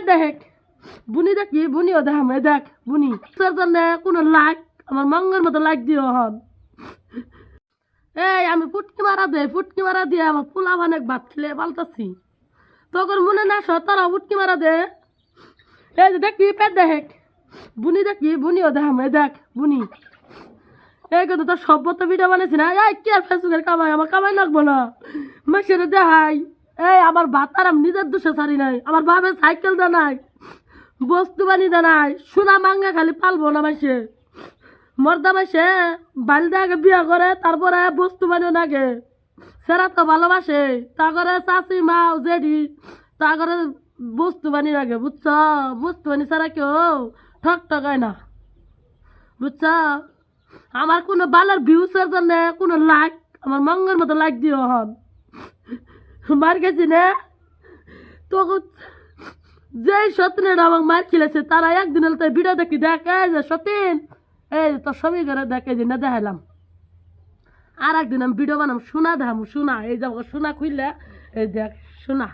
দেখ বুনি দেখি বুনিও দেখ আমি দেখ বুনি তোর জন্য কোনো লাইক আমার মঙ্গের মতো লাইক দিও হন এই আমি ফুটকি মারা দিয়ে আমার পোলা অনেক ভাত খেলে পাল্টাছি তোর মনে না সতারা ফুটকি মারা দে এই যে দেখি পেট দেখ বুনি দেখি বুনিও দেখ আমি দেখ বুনি এই কিন্তু তোর সভ্যতা ভিডিও বানাইছি না এই কি আর ফেসবুকের কামাই আমার কামাই লাগবো না মেশিন দেখাই এই আমার ভাত আর আমি নিজের দোষে ছাড়ি নাই আমার বাবার সাইকেল দে নাই বস্তু বানি দে নাই সোনা মাঙ্গা খালি পালবো না মাসে মর্দা মাসে বালিদা আগে বিয়া করে তারপরে বস্তু বানিও নাগে সেরা তো ভালোবাসে তা করে চাষি মাও জেডি তা করে বস্তু বানি লাগে বুঝছ বস্তু বানি ছাড়া কেউ ঠক ঠকায় না বুঝছ আমার কোনো বালার ভিউসের জন্য কোনো লাইক আমার মঙ্গের মতো লাইক দিও হন মার গেছি না তো যেই সতীনের আমাকে মার খেলেছে তারা একদিন হলে তাই ভিডিও দেখি দেখে যে সতীন এই তোর সবই করে দেখে যে না দেখালাম আর একদিন আমি ভিডিও বানাম শোনা দেখাম শোনা এই যে সোনা খুললে এই দেখ শোনা